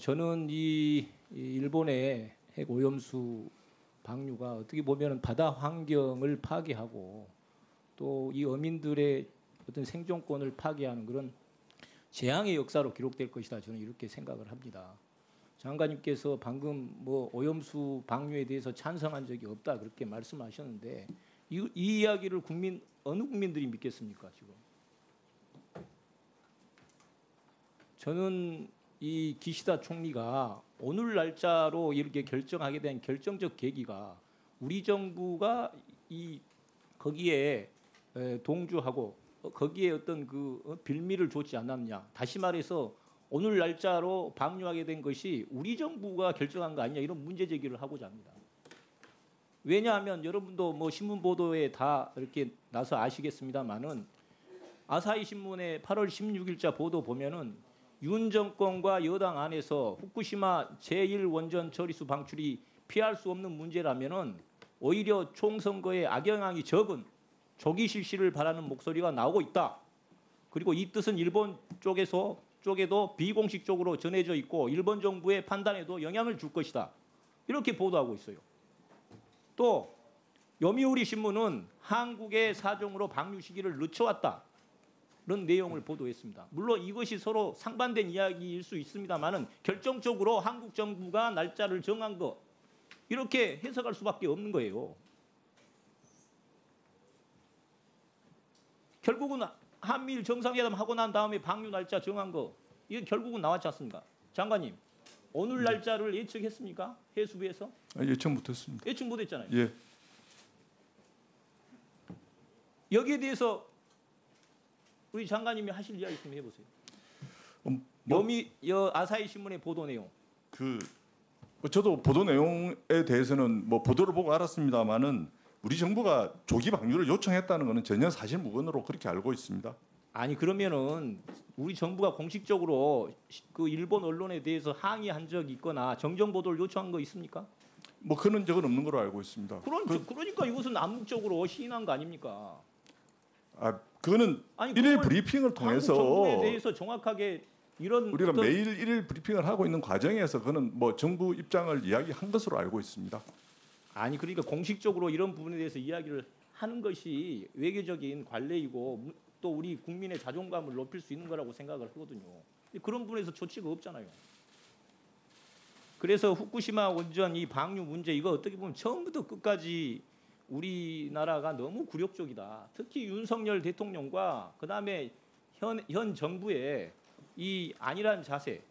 저는 이 일본의 핵 오염수 방류가 어떻게 보면 바다 환경을 파괴하고 또 이 어민들의 어떤 생존권을 파괴하는 그런 재앙의 역사로 기록될 것이다. 저는 이렇게 생각을 합니다. 장관님께서 방금 뭐 오염수 방류에 대해서 찬성한 적이 없다 그렇게 말씀하셨는데 이 이야기를 어느 국민들이 믿겠습니까 지금? 저는 이 기시다 총리가 오늘 날짜로 이렇게 결정하게 된 결정적 계기가 우리 정부가 거기에 동조하고 거기에 어떤 그 빌미를 줬지 않았냐. 다시 말해서 오늘 날짜로 방류하게 된 것이 우리 정부가 결정한 거 아니냐 이런 문제 제기를 하고자 합니다. 왜냐하면 여러분도 뭐 신문 보도에 다 이렇게 나서 아시겠습니다만은 아사히 신문의 8월 16일자 보도 보면은 윤 정권과 여당 안에서 후쿠시마 제1원전 처리수 방출이 피할 수 없는 문제라면은 오히려 총선거에 악영향이 적은 조기 실시를 바라는 목소리가 나오고 있다. 그리고 이 뜻은 일본 쪽에도 비공식적으로 전해져 있고 일본 정부의 판단에도 영향을 줄 것이다. 이렇게 보도하고 있어요. 또 요미우리 신문은 한국의 사정으로 방류 시기를 늦춰왔다. 그런 내용을 보도했습니다. 물론 이것이 서로 상반된 이야기일 수 있습니다만은 결정적으로 한국 정부가 날짜를 정한 것 이렇게 해석할 수밖에 없는 거예요. 결국은 한미일 정상회담 하고 난 다음에 방류 날짜 정한 거 이게 결국은 나왔지 않습니까? 장관님 오늘 날짜를 예측했습니까? 해수부에서? 예측 못했습니다. 예측 못했잖아요. 예. 여기에 대해서 우리 장관님이 하실 이야기 좀 해보세요. 아사히 신문의 보도 내용. 저도 보도 내용에 대해서는 뭐 보도를 보고 알았습니다만은 우리 정부가 조기 방류를 요청했다는 것은 전혀 사실 무근으로 그렇게 알고 있습니다. 아니 그러면은 우리 정부가 공식적으로 그 일본 언론에 대해서 항의한 적이 있거나 정정 보도를 요청한 거 있습니까? 뭐 그런 적은 없는 걸로 알고 있습니다. 그러니까 이것은 암묵적으로 시인한 거 아닙니까? 그거는 일일 브리핑을 통해서 정부에 대해서 정확하게 우리가 매일 일일 브리핑을 하고 있는 과정에서 그는 뭐 정부 입장을 이야기한 것으로 알고 있습니다. 아니 그러니까 공식적으로 이런 부분에 대해서 이야기를 하는 것이 외교적인 관례이고 또 우리 국민의 자존감을 높일 수 있는 거라고 생각을 하거든요. 그런 부분에서 조치가 없잖아요. 그래서 후쿠시마 원전 이 방류 문제 이거 어떻게 보면 처음부터 끝까지 우리나라가 너무 굴욕적이다. 특히 윤석열 대통령과 그다음에 현 정부의 이 안일한 자세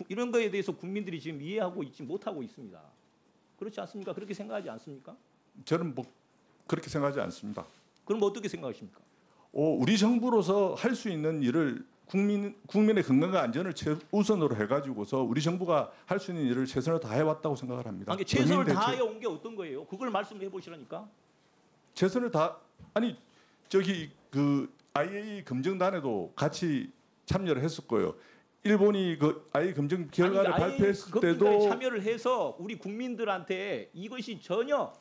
이런 거에 대해서 국민들이 지금 이해하고 있지 못하고 있습니다. 그렇지 않습니까? 그렇게 생각하지 않습니까? 저는 뭐 그렇게 생각하지 않습니다. 그럼 어떻게 생각하십니까? 우리 정부로서 할 수 있는 일을 국민의 건강과 안전을 최우선으로 해가지고서 우리 정부가 할 수 있는 일을 최선을 다해왔다고 생각을 합니다. 아니, 최선을 다해 온 게 어떤 거예요? 그걸 말씀해 보시라니까. 최선을 저기 그 IAEA 검증단에도 같이 참여를 했었고요. 일본이 그 IAEA 검증 결과를 발표했을 때도 참여를 해서 우리 국민들한테 이것이 전혀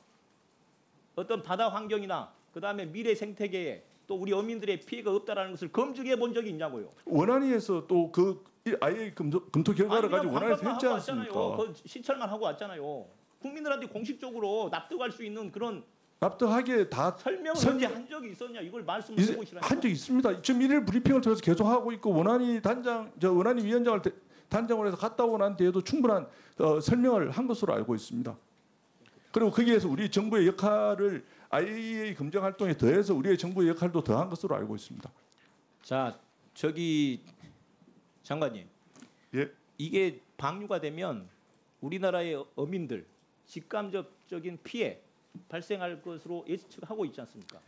어떤 바다 환경이나 그다음에 미래 생태계에 또 우리 어민들의 피해가 없다라는 것을 검증해 본 적이 있냐고요. 원안위에서 또 그 IAEA 검토 결과를 가지고 원안에서 했지 않습니까? 그 신철만 하고 왔잖아요. 국민들한테 공식적으로 납득할 수 있는 그런 납득하기에 다 설명을 언제 한 적이 있었냐 이걸 말씀을 해보시라니까. 한 적 있습니다. 지금 일일 브리핑을 통해서 계속 하고 있고 원안위 위원장을 단장을 해서 갔다 오고 난 뒤에도 충분한 설명을 한 것으로 알고 있습니다. 그리고 거기에서 우리 정부의 역할을 IAEA 검증 활동에 더해서 우리의 정부의 역할도 더한 것으로 알고 있습니다. 자, 저기 장관님, 예. 이게 방류가 되면 우리나라의 어민들 직간접적인 피해 발생할 것으로 예측하고 있지 않습니까?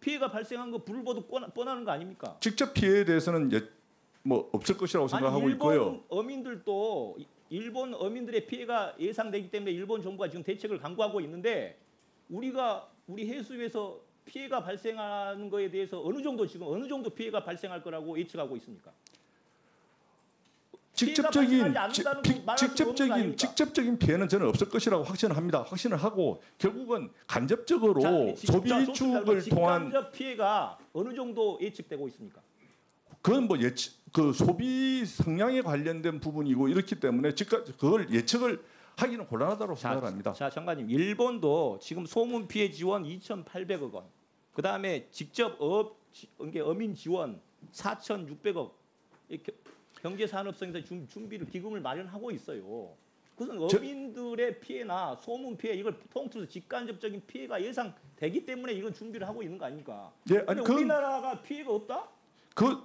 피해가 발생한 거 불을 보듯 뻔하는 거 아닙니까? 직접 피해에 대해서는 뭐 없을 것이라고 생각하고 있고요. 어민들도 일본 어민들의 피해가 예상되기 때문에 일본 정부가 지금 대책을 강구하고 있는데 우리 해수에서 피해가 발생하는 거에 대해서 어느 정도 피해가 발생할 거라고 예측하고 있습니까? 직접적인 피해는 저는 없을 것이라고 확신을 합니다. 확신을 하고 결국은 간접적으로 소비 위축을 통한 직간접 피해가 어느 정도 예측되고 있습니까? 그건 뭐 그 소비 성향에 관련된 부분이고 이렇기 때문에 즉각 그걸 예측을 하기는 곤란하다고 생각합니다. 자, 장관님, 일본도 지금 소문 피해 지원 2,800억 원, 그 다음에 직접 어민 지원 4,600억, 경제산업성에서 준비를 기금을 마련하고 있어요. 그것은 어민들의 피해나 소문 피해 이걸 통틀어서 직간접적인 피해가 예상되기 때문에 이건 준비를 하고 있는 거 아닙니까? 예, 근데 우리나라가 피해가 없다?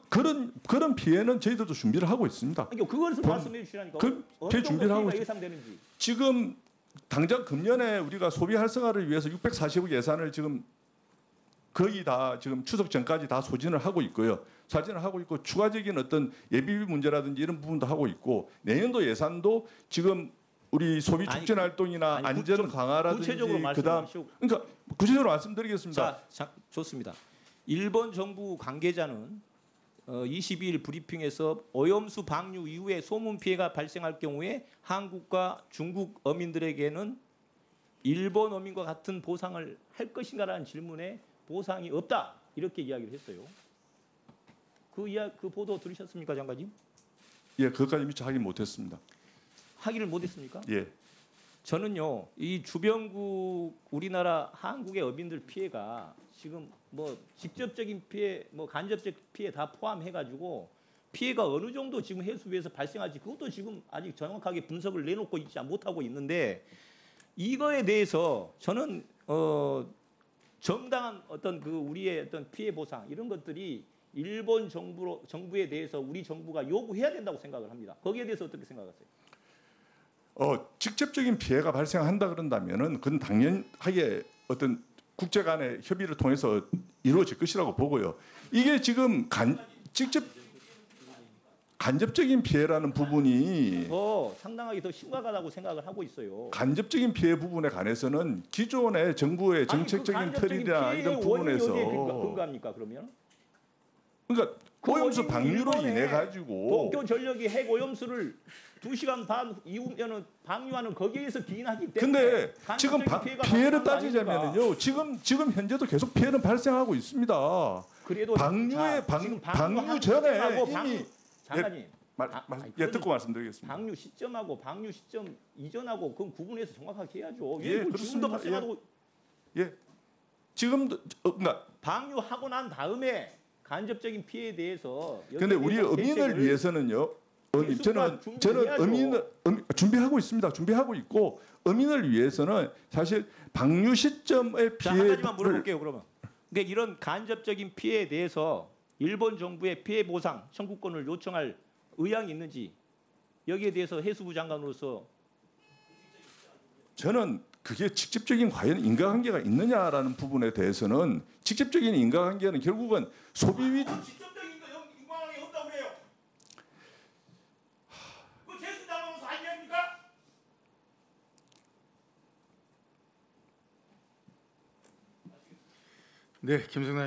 그런 피해는 저희들도 준비를 하고 있습니다. 그러니까 그것을 말씀해 주시라니까. 그 어느 피해 정도 준비를 하고 피해가 예상되는지. 지금 당장 금년에 우리가 소비 활성화를 위해서 640억 예산을 지금 거의 다 지금 추석 전까지 다 소진을 하고 있고요. 소진을 하고 있고 추가적인 어떤 예비비 문제라든지 이런 부분도 하고 있고 내년도 예산도 지금 우리 소비 촉진 활동이나 안전 강화라든지 구체적으로 그다음 말씀하시고. 그러니까 구체적으로 말씀드리겠습니다. 자, 좋습니다. 일본 정부 관계자는 22일 브리핑에서 오염수 방류 이후에 소문 피해가 발생할 경우에 한국과 중국 어민들에게는 일본 어민과 같은 보상을 할 것인가라는 질문에 보상이 없다 이렇게 이야기를 했어요. 그 보도 들으셨습니까, 장관님? 예, 그것까지 미처 확인 못했습니다. 확인을 못했습니까? 예, 저는요, 이 주변국 우리나라 한국의 어민들 피해가 지금 뭐 직접적인 피해, 뭐 간접적 피해 다 포함해가지고 피해가 어느 정도 지금 해수부에서 발생할지 그것도 지금 아직 정확하게 분석을 내놓고 있지 못하고 있는데 이거에 대해서 저는 정당한 어떤 그 우리의 어떤 피해 보상 이런 것들이 일본 정부에 대해서 우리 정부가 요구해야 된다고 생각을 합니다. 거기에 대해서 어떻게 생각하세요? 직접적인 피해가 발생한다 그런다면은 그건 당연하게 어떤 국제 간의 협의를 통해서 이루어질 것이라고 보고요. 이게 지금 간접적인 피해라는 부분이 상당하게 더 심각하다고 생각을 하고 있어요. 간접적인 피해 부분에 관해서는 기존의 정부의 정책적인 틀이나 이런 부분에서 근거합니까 그러면? 그러니까 오염수 방류로 인해 가지고 도쿄전력이 핵 오염수를 2시간 반 이후면은 방류하는 거기에서 기인하기 때문에. 근데 지금 피해를 따지자면은요. 지금 현재도 계속 피해는 발생하고 있습니다. 그래도 방류 전에 이미 장관님. 듣고 말씀드리겠습니다. 방류 시점하고 방류 시점 이전하고 그 구분해서 정확하게 해야죠. 예, 지금도 발생하고. 예. 지금도 그러니까 방류하고 난 다음에 간접적인 피해에 대해서. 근데 우리 어민을 위해서는요. 저는 어민을 준비하고 있습니다. 준비하고 있고 어민을 위해서는 사실 방류 시점의 피해. 한 가지만 물어볼게요. 그러면. 그러니까 이런 간접적인 피해에 대해서 일본 정부의 피해 보상 청구권을 요청할 의향이 있는지 여기에 대해서 해수부 장관으로서 저는 그게 직접적인 과연 인과관계가 있느냐라는 부분에 대해서는 직접적인 인과관계는 결국은 소비위 직접적인 인과관계 없다고 그래요. 그 재수 장관으로서 아니합니까? 네, 김승남